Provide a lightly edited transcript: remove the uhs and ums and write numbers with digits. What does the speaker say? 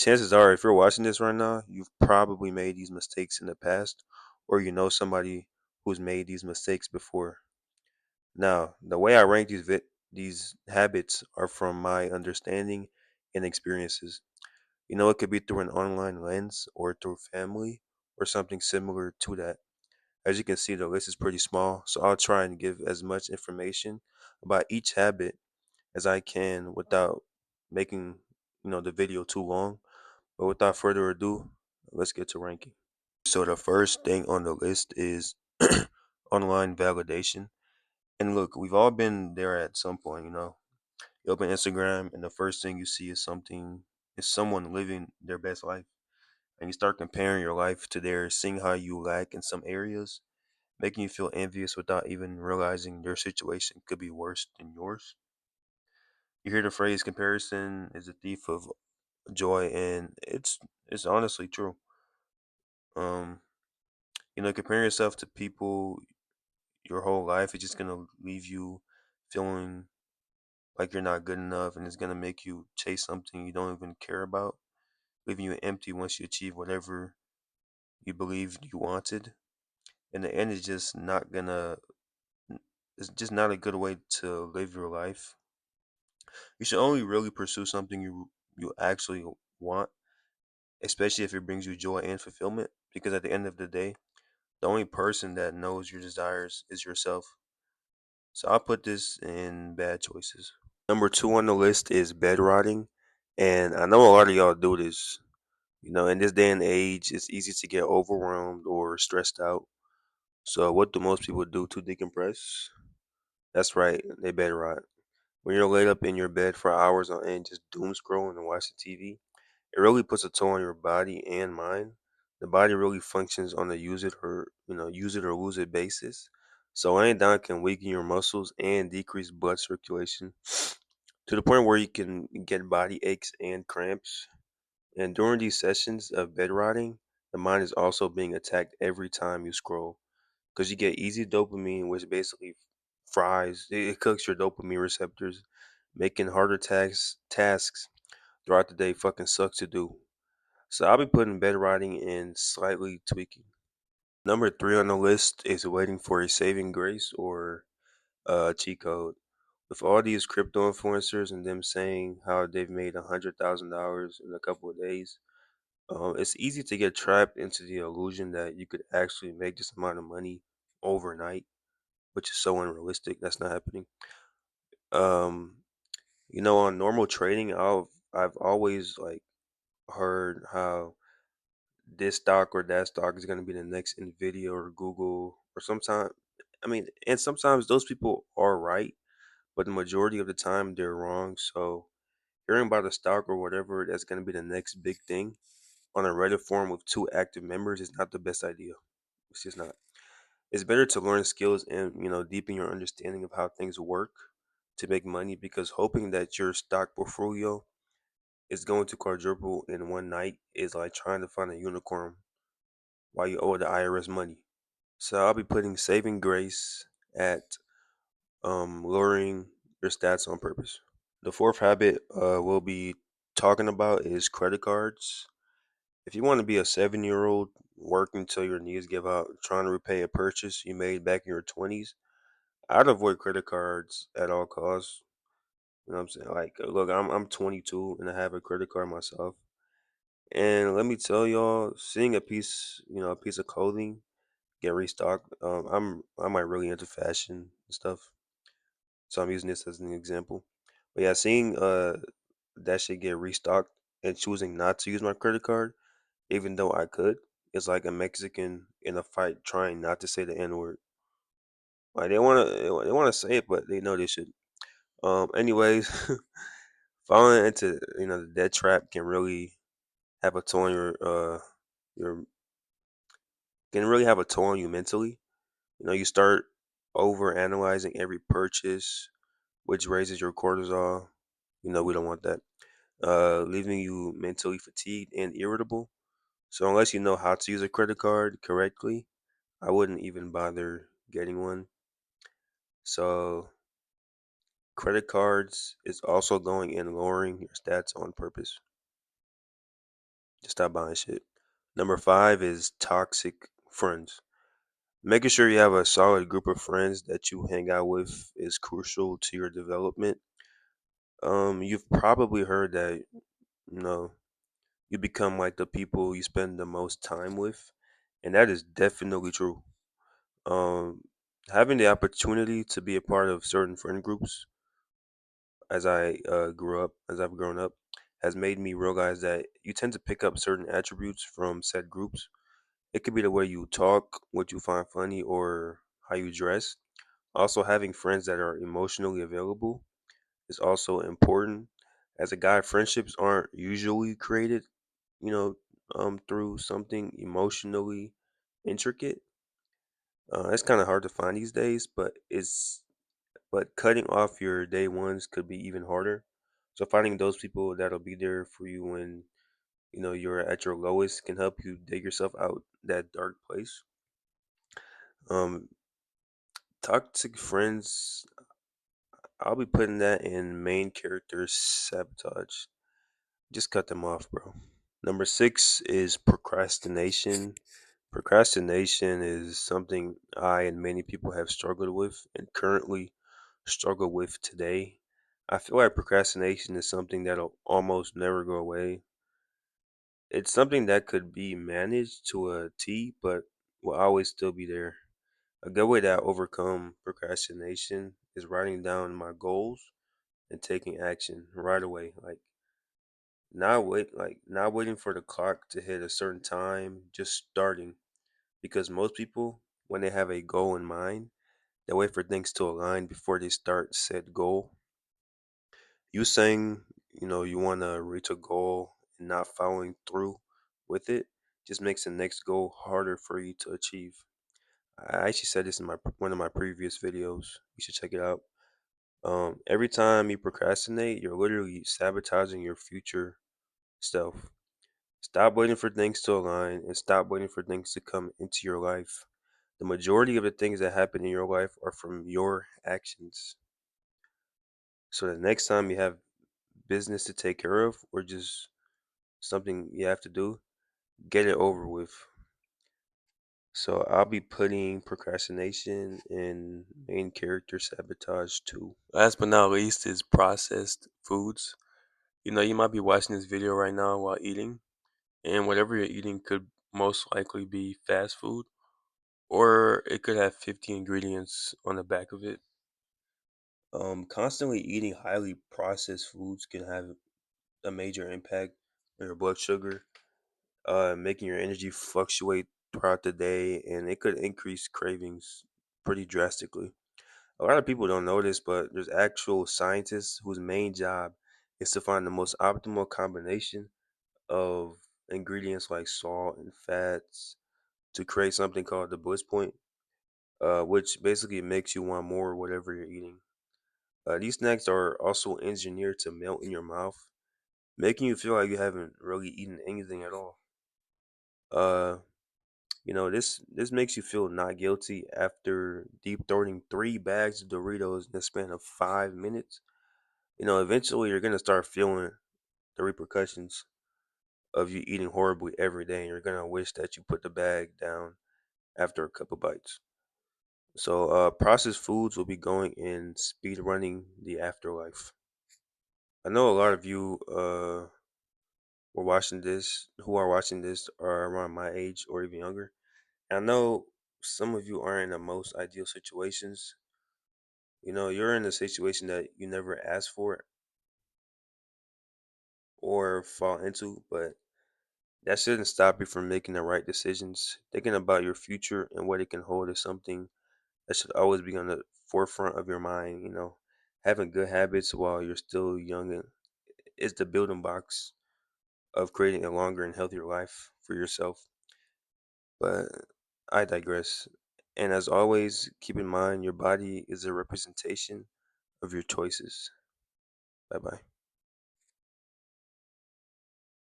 Chances are, if you're watching this right now, you've probably made these mistakes in the past, or you know somebody who's made these mistakes before. Now, the way I rank these habits are from my understanding and experiences. You know, it could be through an online lens or through family or something similar to that. As you can see, the list is pretty small, so I'll try and give as much information about each habit as I can without making, the video too long. But without further ado, let's get to ranking. So the first thing on the list is online validation. And look, we've all been there at some point. You open Instagram and the first thing you see is someone living their best life. And you start comparing your life to theirs, seeing how you lack in some areas, making you feel envious without even realizing their situation could be worse than yours. You hear the phrase comparison is a thief of joy, and it's honestly true. Um, comparing yourself to people your whole life is just gonna leave you feeling like you're not good enough, and it's gonna make you chase something you don't even care about, leaving you empty once you achieve whatever you believed you wanted. In the end, it's just not a good way to live your life. You should only really pursue something you actually want, especially if it brings you joy and fulfillment. Because at the end of the day, the only person that knows your desires is yourself. So I'll put this in bad choices. Number two on the list is bed rotting. And I know a lot of y'all do this. In this day and age, it's easy to get overwhelmed or stressed out. So, what do most people do to decompress? That's right, they bed rot. When you're laid up in your bed for hours on end, just doom scrolling and watching TV, it really puts a toll on your body and mind. The body really functions on a use it or lose it basis. So laying down can weaken your muscles and decrease blood circulation to the point where you can get body aches and cramps. And during these sessions of bed rotting, the mind is also being attacked every time you scroll because you get easy dopamine, which basically fries, it cooks your dopamine receptors, making harder tasks throughout the day fucking sucks to do. So I'll be putting bed rotting and slightly tweaking. Number three on the list is waiting for a saving grace or a cheat code. With all these crypto influencers and them saying how they've made $100,000 in a couple of days, it's easy to get trapped into the illusion that you could actually make this amount of money overnight, which is so unrealistic. That's not happening. Um, on normal trading, I've always like heard how this stock or that stock is going to be the next Nvidia or Google or sometimes and sometimes those people are right, but the majority of the time they're wrong. So hearing about a stock or whatever that's going to be the next big thing on a Reddit forum with two active members is not the best idea. It's just not. It's better to learn skills and deepen your understanding of how things work to make money because hoping that your stock portfolio is going to quadruple in one night is like trying to find a unicorn while you owe the IRS money. So I'll be putting saving grace at lowering your stats on purpose. The fourth habit we'll be talking about is credit cards. If you want to be a 7-year-old working till your knees give out, trying to repay a purchase you made back in your 20s, I'd avoid credit cards at all costs. You know what I'm saying? Like, look, I'm 22 and I have a credit card myself. And let me tell y'all, seeing a piece of clothing get restocked. I might really into fashion and stuff, so I'm using this as an example. But yeah, seeing that shit get restocked and choosing not to use my credit card, even though I could, is like a Mexican in a fight trying not to say the N word. Like they wanna say it, but they know they should. Anyways, falling into the debt trap can really have a toll on your can really have a toll on you mentally. You start over analyzing every purchase, which raises your cortisol. We don't want that. Leaving you mentally fatigued and irritable. So unless you know how to use a credit card correctly, I wouldn't even bother getting one. So credit cards is also going and lowering your stats on purpose. Stop buying shit. Number five is toxic friends. Making sure you have a solid group of friends that you hang out with is crucial to your development. You've probably heard that, you know, you become like the people you spend the most time with, and that is definitely true. Um, Having the opportunity to be a part of certain friend groups as I've grown up, has made me realize that you tend to pick up certain attributes from said groups. It could be the way you talk, what you find funny, or how you dress. Also, having friends that are emotionally available is also important. As a guy, friendships aren't usually created, you know, through something emotionally intricate. It's kind of hard to find these days, but cutting off your day ones could be even harder. So finding those people that'll be there for you when you're at your lowest can help you dig yourself out that dark place. Um, Toxic friends, I'll be putting that in main character sabotage. Just cut them off, bro. Number six is procrastination. Procrastination is something I and many people have struggled with and currently struggle with today. I feel like procrastination is something that'll almost never go away. It's something that could be managed to a T, but will always still be there. A good way to overcome procrastination is writing down my goals and taking action right away. Not waiting for the clock to hit a certain time, just starting. Because most people, when they have a goal in mind, they wait for things to align before they start said goal. You saying, you want to reach a goal and not following through with it just makes the next goal harder for you to achieve. I actually said this in my one of my previous videos. You should check it out. Every time you procrastinate, you're literally sabotaging your future self. Stop waiting for things to align and stop waiting for things to come into your life. The majority of the things that happen in your life are from your actions. So the next time you have business to take care of or just something you have to do, get it over with. So I'll be putting procrastination in main character sabotage too. Last but not least is processed foods. You might be watching this video right now while eating, and whatever you're eating could most likely be fast food, or it could have 50 ingredients on the back of it. Constantly eating highly processed foods can have a major impact on your blood sugar, making your energy fluctuate throughout the day, and it could increase cravings pretty drastically. A lot of people don't know this, but there's actual scientists whose main job is to find the most optimal combination of ingredients like salt and fats to create something called the bliss point, which basically makes you want more of whatever you're eating. These snacks are also engineered to melt in your mouth, making you feel like you haven't really eaten anything at all. Uh, this makes you feel not guilty after deep throating 3 bags of Doritos in the span of 5 minutes. Eventually you're gonna start feeling the repercussions of you eating horribly every day, and you're gonna wish that you put the bag down after a couple bites. So, processed foods will be going in speed running the afterlife. I know a lot of you who are watching this are around my age or even younger. And I know some of you aren't in the most ideal situations. You're in a situation that you never asked for or fall into, but that shouldn't stop you from making the right decisions. Thinking about your future and what it can hold is something that should always be on the forefront of your mind. Having good habits while you're still young is the building blocks of creating a longer and healthier life for yourself. But I digress. And as always, keep in mind your body is a representation of your choices. Bye bye.